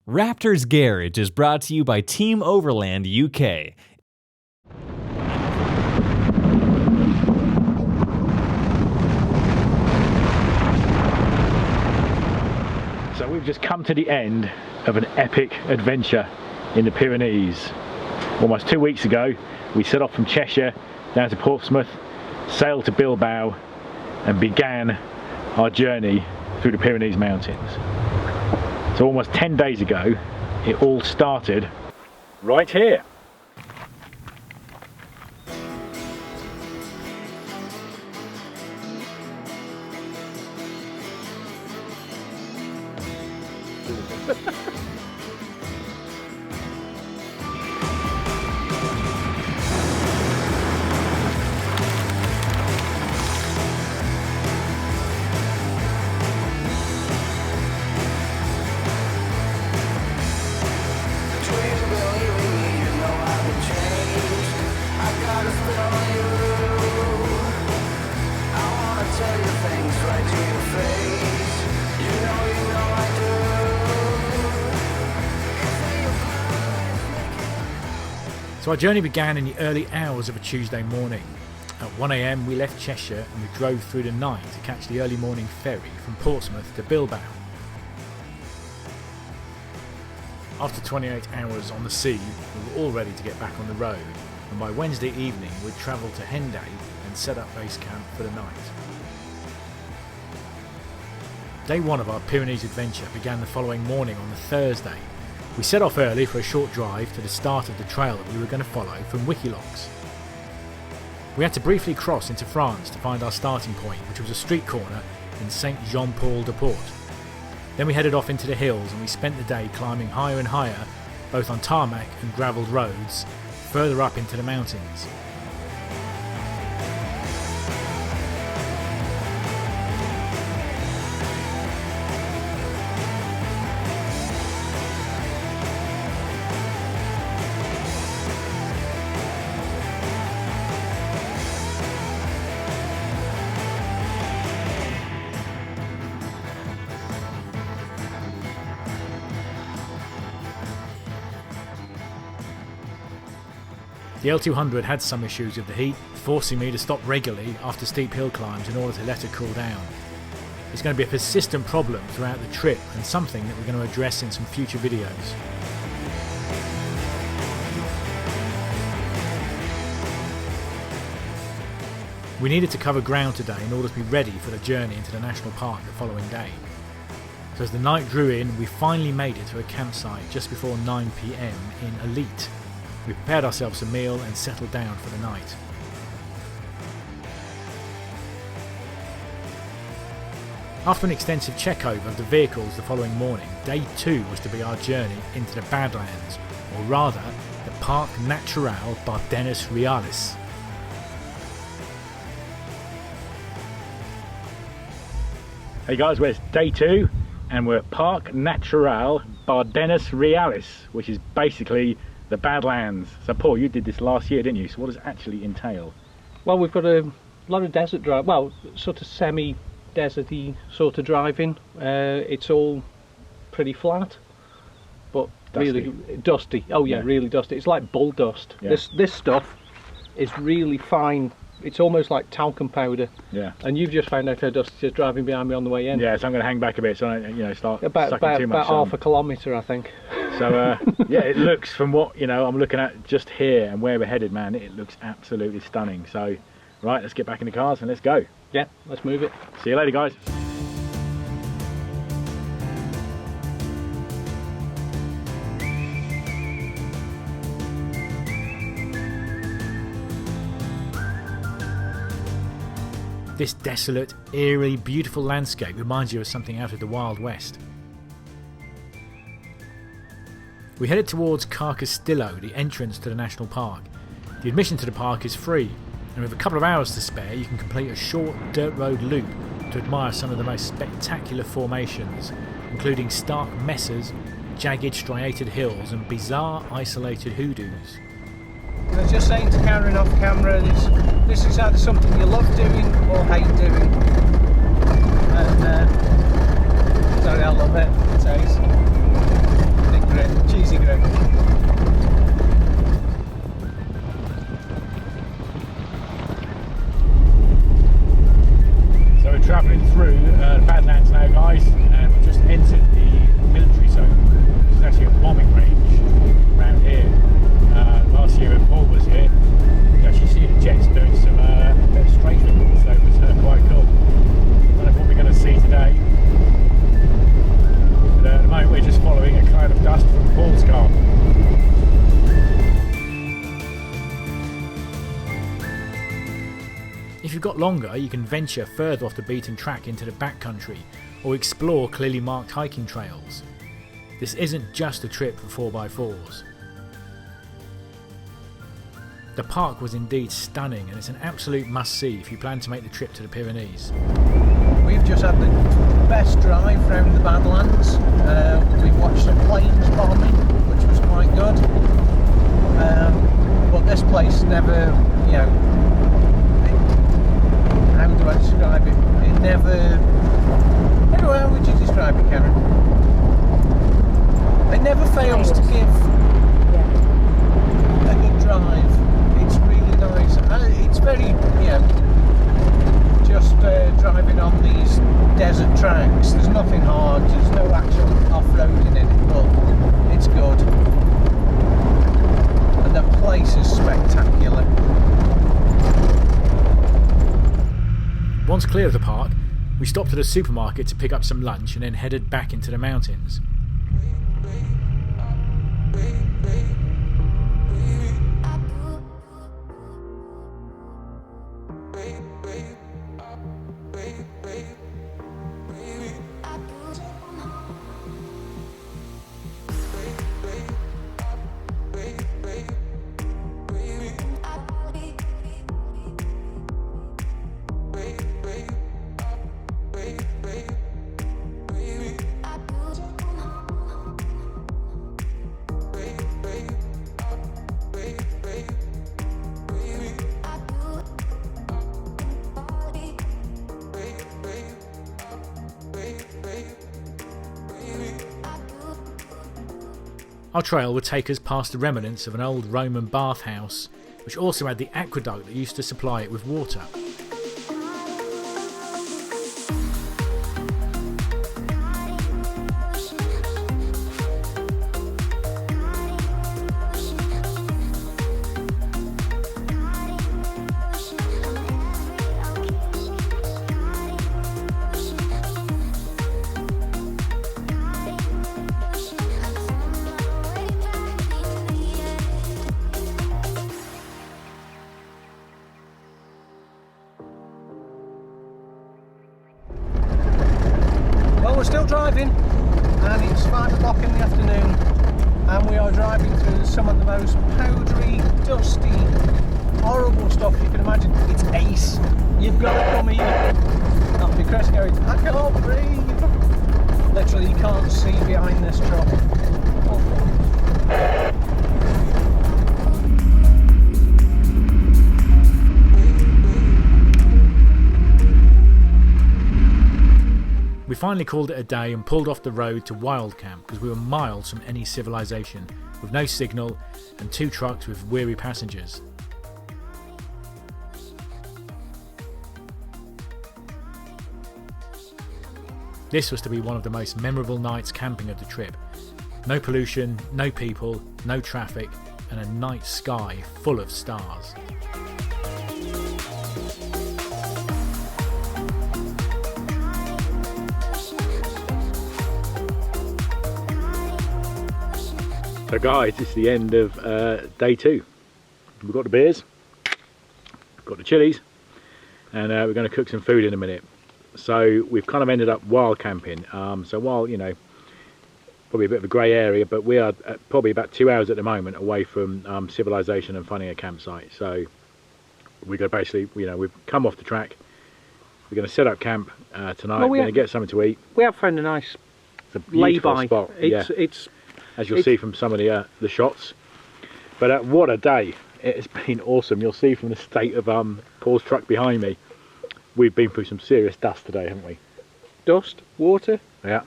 Raptor's Garage is brought to you by Team Overland UK. So we've just come to the end of an epic adventure in the Pyrenees. Almost 2 weeks ago, we set off from Cheshire down to Portsmouth, sailed to Bilbao, and began our journey through the Pyrenees mountains. So almost 10 days ago, it all started right here. So our journey began in the early hours of a Tuesday morning. At 1 AM we left Cheshire and we drove through the night to catch the early morning ferry from Portsmouth to Bilbao. After 28 hours on the sea, we were all ready to get back on the road, and by Wednesday evening we'd travelled to Hendaye and set up base camp for the night. Day one of our Pyrenees adventure began the following morning on the Thursday. We set off early for a short drive to the start of the trail that we were going to follow from Wikilocs. We had to briefly cross into France to find our starting point, which was a street corner in Saint-Jean-Paul-de-Port. Then we headed off into the hills and we spent the day climbing higher and higher, both on tarmac and gravelled roads, further up into the mountains. The L200 had some issues with the heat, forcing me to stop regularly after steep hill climbs in order to let her cool down. It's going to be a persistent problem throughout the trip and something that we're going to address in some future videos. We needed to cover ground today in order to be ready for the journey into the national park the following day. So as the night drew in, we finally made it to a campsite just before 9 PM in Elite. We prepared ourselves a meal and settled down for the night. After an extensive checkover of the vehicles the following morning, day 2 was to be our journey into the Badlands, or rather, the Parc Natural Bardenes Reales. Hey guys, we're day 2 and we're at Parc Natural Bardenes Reales, which is basically the Badlands. So Paul, you did this last year, didn't you? So what does it actually entail? Well, we've got a lot of desert drive, well, sort of semi-deserty sort of driving. It's all pretty flat, but Dusty. really dusty. Oh yeah, really dusty. It's like bull dust. Yeah. This stuff is really fine. It's almost like talcum powder. Yeah. And you've just found out how dusty it is driving behind me on the way in. Yeah, so I'm going to hang back a bit so I don't, start About sucking too much sun. half a kilometre, I think. So yeah, it looks, from what I'm looking at just here and where we're headed, man, it looks absolutely stunning. So right, let's get back in the cars and let's go. Yeah, let's move it. See you later, guys. This desolate, eerie, beautiful landscape reminds you of something out of the Wild West. We headed towards Carcastillo, the entrance to the national park. The admission to the park is free, and with a couple of hours to spare you can complete a short dirt road loop to admire some of the most spectacular formations, including stark mesas, jagged striated hills and bizarre isolated hoodoos. I was just saying to Karen off camera, this is either something you love doing or hate doing. And sorry, I love it. So I think you've got longer, you can venture further off the beaten track into the backcountry or explore clearly marked hiking trails. This isn't just a trip for 4x4s. The park was indeed stunning, and it's an absolute must-see if you plan to make the trip to the Pyrenees. We've just had the best drive around the Badlands. We've watched some planes bombing, which was quite good. But this place never, you know, how do I describe it? It never... How would you describe it, Karen? It never fails to give a good drive. It's really nice. It's very, you know, just driving on these desert tracks. There's nothing hard. There's no actual off-roading in it, but it's good. And the place is spectacular. Once clear of the park, we stopped at a supermarket to pick up some lunch and then headed back into the mountains. Our trail would take us past the remnants of an old Roman bathhouse, which also had the aqueduct that used to supply it with water. We're still driving, and it's 5 o'clock in the afternoon, and we are driving through some of the most powdery, dusty, horrible stuff you can imagine. It's ace. You've got to come here. That'll be Chris going, I can't breathe. Literally, you can't see behind this truck. We finally called it a day and pulled off the road to Wild Camp because we were miles from any civilization, with no signal and 2 trucks with weary passengers. This was to be one of the most memorable nights camping of the trip. No pollution, no people, no traffic, and a night sky full of stars. So guys, it's the end of day 2. We've got the beers, got the chilies, and we're going to cook some food in a minute. So we've kind of ended up wild camping. So while, you know, probably a bit of a grey area, but we are probably about 2 hours at the moment away from civilization and finding a campsite. So we're going to basically, you know, we've come off the track. We're going to set up camp tonight. We're going to get something to eat. We have found a nice lay-by spot. It's as you'll see from some of the shots. But what a day. It has been awesome. You'll see from the state of Paul's truck behind me, we've been through some serious dust today, haven't we? Dust, water. Yeah.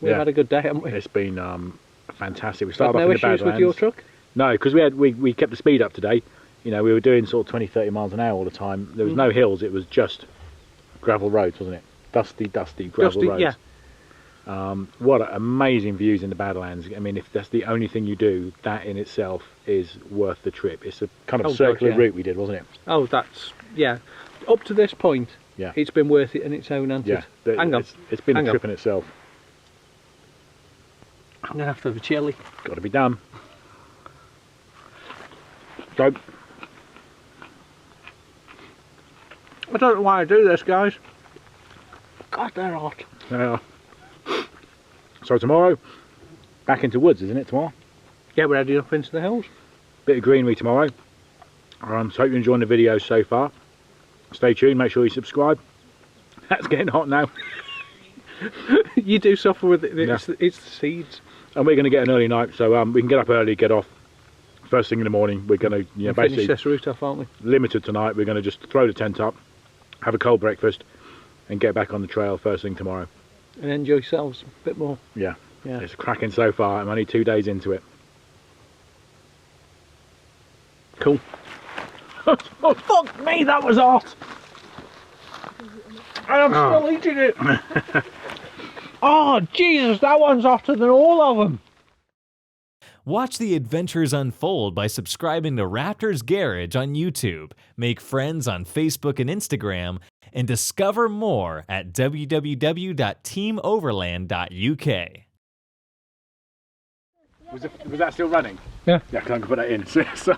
We've had a good day, haven't we? It's been fantastic. We started off no in the Badlands. issues with your truck? No, because we kept the speed up today. You know, we were doing sort of 20-30 miles an hour all the time. There was no hills. It was just gravel roads, wasn't it? Dusty gravel roads. Yeah. What amazing views in the Badlands. I mean, if that's the only thing you do, that in itself is worth the trip. It's a kind of circular route we did, wasn't it? Oh, that's, yeah. Up to this point, yeah, it's been worth it in its own, hasn't it? Hang on. It's been a trip in itself. I'm going to have to have a chili. Got to be done. So, I don't know why I do this, guys. God, they're hot. They are. So tomorrow, back into woods, isn't it, tomorrow? Yeah, we're heading up into the hills. Bit of greenery tomorrow. So hope you're enjoying the videos so far. Stay tuned, make sure you subscribe. That's getting hot now. You do suffer with it, it's the seeds. And we're going to get an early night, so we can get up early, get off. First thing in the morning, we're going to basically finish this route off, aren't we? Limited tonight. We're going to just throw the tent up, have a cold breakfast, and get back on the trail first thing tomorrow. And enjoy yourselves a bit more. Yeah, yeah. It's cracking so far. I'm only 2 days into it. Cool. Oh, fuck me, that was hot! And I'm still eating it. Oh, Jesus, that one's hotter than all of them. Watch the adventures unfold by subscribing to Raptor's Garage on YouTube, make friends on Facebook and Instagram, and discover more at www.teamoverland.uk. Was that still running? Yeah. Yeah, 'cause I can put that in. So